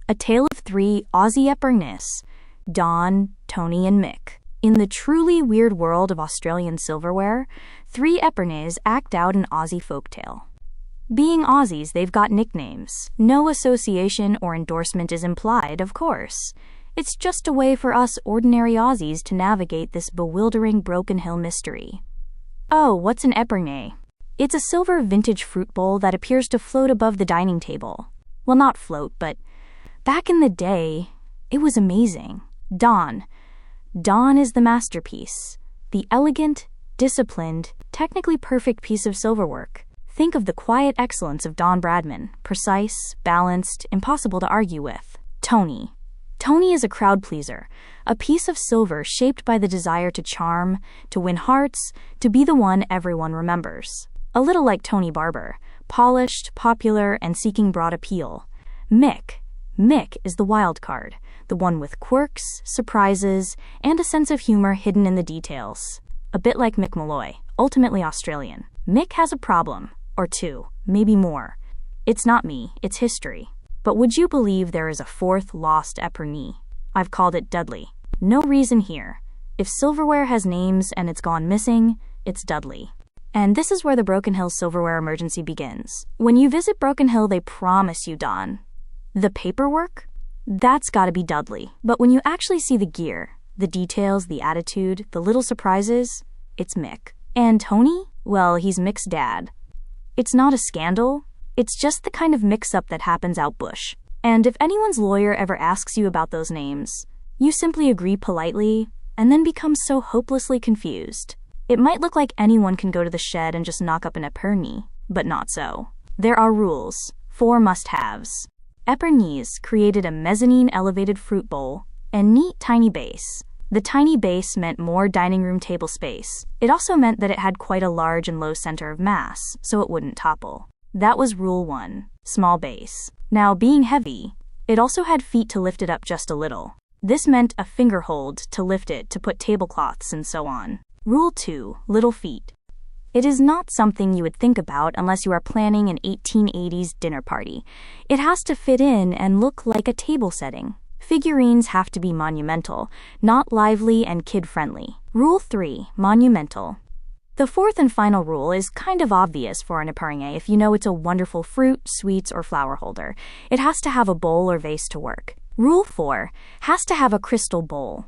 A tale of three Aussie Epergnes, Don, Tony, and Mick. In the truly weird world of Australian silverware, three Epergnes act out an Aussie folktale. Being Aussies, they've got nicknames. No association or endorsement is implied, of course. It's just a way for us ordinary Aussies to navigate this bewildering Broken Hill mystery. Oh, what's an Epergne? It's a silver vintage fruit bowl that appears to float above the dining table. Well, not float, but back in the day, it was amazing. Don is the masterpiece. The elegant, disciplined, technically perfect piece of silverwork. Think of the quiet excellence of Don Bradman. Precise, balanced, impossible to argue with. Tony is a crowd pleaser. A piece of silver shaped by the desire to charm, to win hearts, to be the one everyone remembers. A little like Tony Barber. Polished, popular, and seeking broad appeal. Mick is the wild card, the one with quirks, surprises, and a sense of humor hidden in the details. A bit like Mick Malloy, ultimately Australian. Mick has a problem, or two, maybe more. It's not me, it's history. But would you believe there is a fourth lost Epergne? I've called it Dudley. No reason here. If silverware has names and it's gone missing, it's Dudley. And this is where the Broken Hill silverware emergency begins. When you visit Broken Hill, they promise you Don. The paperwork? That's gotta be Dudley. But when you actually see the gear, the details, the attitude, the little surprises, it's Mick. And Tony? Well, he's Mick's dad. It's not a scandal. It's just the kind of mix-up that happens out bush. And if anyone's lawyer ever asks you about those names, you simply agree politely and then become so hopelessly confused. It might look like anyone can go to the shed and just knock up an Epergne, but not so. There are rules. 4 must-haves. Epergnes created a mezzanine elevated fruit bowl and neat tiny base. The tiny base meant more dining room table space. It also meant that it had quite a large and low center of mass, so it wouldn't topple. That was rule 1, small base. Now, being heavy, it also had feet to lift it up just a little. This meant a finger hold to lift it to put tablecloths and so on. Rule 2, little feet. It is not something you would think about unless you are planning an 1880s dinner party. It has to fit in and look like a table setting. Figurines have to be monumental, not lively and kid-friendly. Rule 3, monumental. The fourth and final rule is kind of obvious for an Epergne if you know it's a wonderful fruit, sweets, or flower holder. It has to have a bowl or vase to work. Rule 4, has to have a crystal bowl.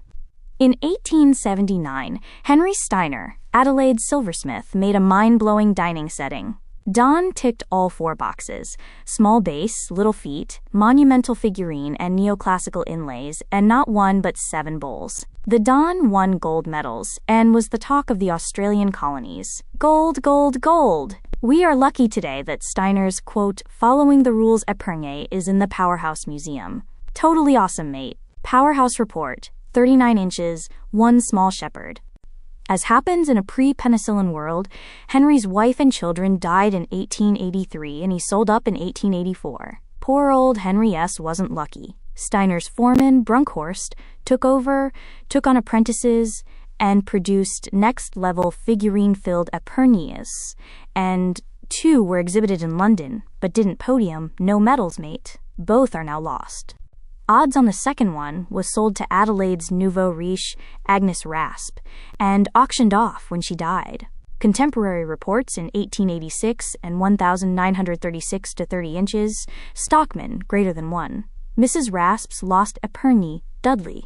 In 1879, Henry Steiner, Adelaide's silversmith, made a mind-blowing dining setting. Don ticked all 4 boxes: small base, little feet, monumental figurine, and neoclassical inlays, and not 1 but 7 bowls. The Don won gold medals and was the talk of the Australian colonies. Gold, gold, gold! We are lucky today that Steiner's, quote, following the rules Epergne is in the Powerhouse Museum. Totally awesome, mate. Powerhouse report. 39 inches, 1 small shepherd. As happens in a pre-penicillin world, Henry's wife and children died in 1883 and he sold up in 1884. Poor old Henry S. wasn't lucky. Steiner's foreman, Brunkhorst, took on apprentices, and produced next-level figurine-filled Epergnes, and 2 were exhibited in London, but didn't podium. No medals, mate. Both are now lost. Odds on the second one was sold to Adelaide's nouveau riche, Agnes Rasp, and auctioned off when she died. Contemporary reports in 1886 and 1,936 to 30 inches, Stockman greater than 1. Mrs. Rasp's lost Epergne, Dudley.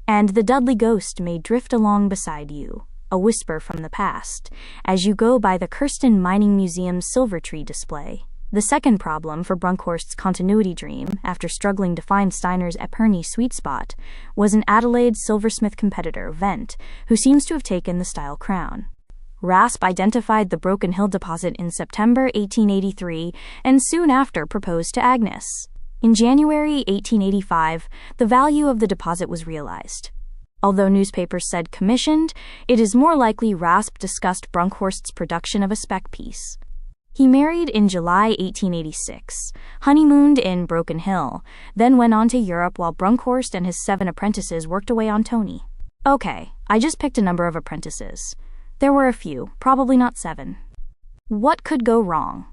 And the Dudley ghost may drift along beside you, a whisper from the past, as you go by the Kirsten Mining Museum's silver tree display. The second problem for Brunkhorst's continuity dream, after struggling to find Steiner's Epergne sweet spot, was an Adelaide silversmith competitor, Vent, who seems to have taken the style crown. Rasp identified the Broken Hill deposit in September 1883 and soon after proposed to Agnes. In January 1885, the value of the deposit was realized. Although newspapers said commissioned, it is more likely Rasp discussed Brunkhorst's production of a spec piece. He married in July 1886, honeymooned in Broken Hill, then went on to Europe while Brunkhorst and his 7 apprentices worked away on Tony. Okay, I just picked a number of apprentices. There were a few, probably not 7. What could go wrong?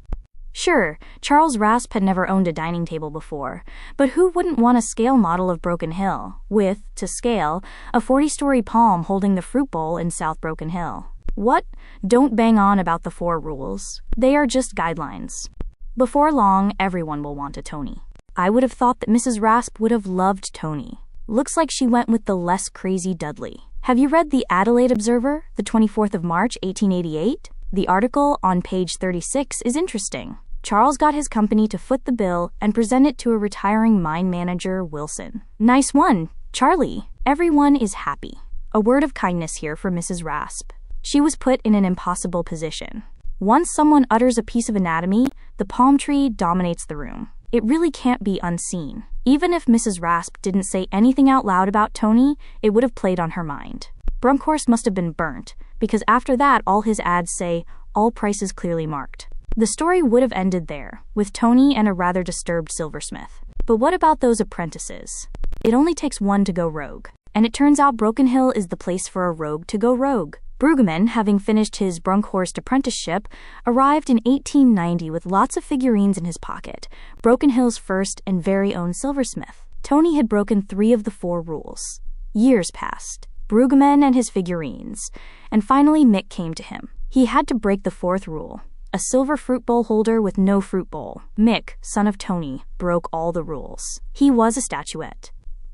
Sure, Charles Rasp had never owned a dining table before, but who wouldn't want a scale model of Broken Hill, with, to scale, a 40-story palm holding the fruit bowl in South Broken Hill? What? Don't bang on about the 4 rules. They are just guidelines. Before long, everyone will want a Tony. I would have thought that Mrs. Rasp would have loved Tony. Looks like she went with the less crazy Dudley. Have you read the Adelaide Observer, the 24th of March, 1888? The article on page 36 is interesting. Charles got his company to foot the bill and present it to a retiring mine manager, Wilson. Nice one, Charlie. Everyone is happy. A word of kindness here for Mrs. Rasp. She was put in an impossible position. Once someone utters a piece of anatomy, the palm tree dominates the room. It really can't be unseen. Even if Mrs. Rasp didn't say anything out loud about Tony, it would have played on her mind. Brunkhorst must have been burnt, because after that all his ads say, all prices clearly marked. The story would have ended there, with Tony and a rather disturbed silversmith. But what about those apprentices? It only takes one to go rogue. And it turns out Broken Hill is the place for a rogue to go rogue. Brueggemann, having finished his Brunkhorst apprenticeship, arrived in 1890 with lots of figurines in his pocket, Broken Hill's first and very own silversmith. Tony had broken 3 of the 4 rules. Years passed. Brueggemann and his figurines, and finally Mick came to him. He had to break the 4th rule, a silver fruit bowl holder with no fruit bowl. Mick, son of Tony, broke all the rules. He was a statuette.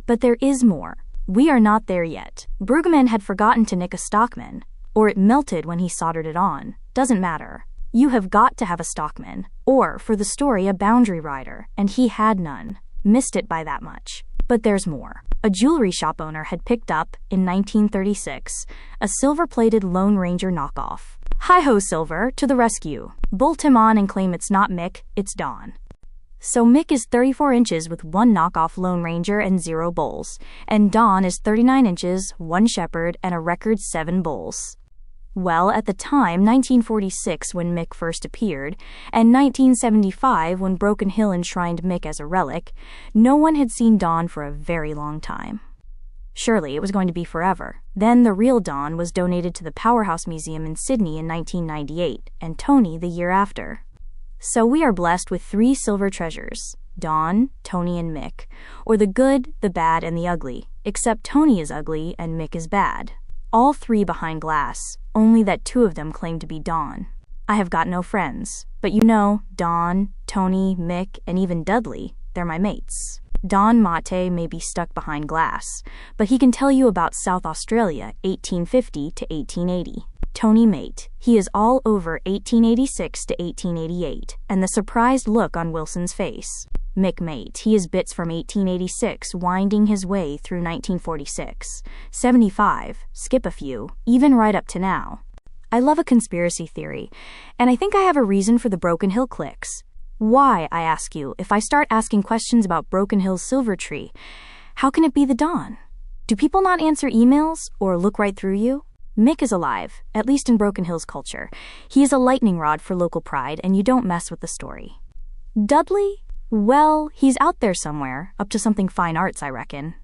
But there is more. We are not there yet. Brueggemann had forgotten to nick a stockman, or it melted when he soldered it on. Doesn't matter. You have got to have a stockman, or, for the story, a boundary rider, and he had none. Missed it by that much. But there's more. A jewelry shop owner had picked up, in 1936, a silver-plated Lone Ranger knockoff. Hi-ho, Silver, to the rescue. Bolt him on and claim it's not Mick, it's Don. So Mick is 34 inches with 1 knockoff Lone Ranger and 0 bowls, and Don is 39 inches, 1 shepherd, and a record 7 bowls. Well, at the time, 1946 when Mick first appeared, and 1975 when Broken Hill enshrined Mick as a relic, no one had seen Don for a very long time. Surely it was going to be forever. Then the real Don was donated to the Powerhouse Museum in Sydney in 1998, and Tony the year after. So we are blessed with 3 silver treasures, Don, Tony, and Mick, or the good, the bad, and the ugly, except Tony is ugly and Mick is bad. All 3 behind glass, only that 2 of them claim to be Don. I have got no friends, but you know, Don, Tony, Mick, and even Dudley, they're my mates. Don Mate may be stuck behind glass, but he can tell you about South Australia, 1850 to 1880. Tony Mate, he is all over 1886 to 1888, and the surprised look on Wilson's face. Mick Mate, he is bits from 1886, winding his way through 1946, 75, skip a few, even right up to now. I love a conspiracy theory, and I think I have a reason for the Broken Hill clicks. Why, I ask you, if I start asking questions about Broken Hill's silver tree, how can it be the Don? Do people not answer emails or look right through you? Mick is alive, at least in Broken Hill's culture. He is a lightning rod for local pride, and you don't mess with the story. Dudley? Well, he's out there somewhere, up to something fine arts, I reckon.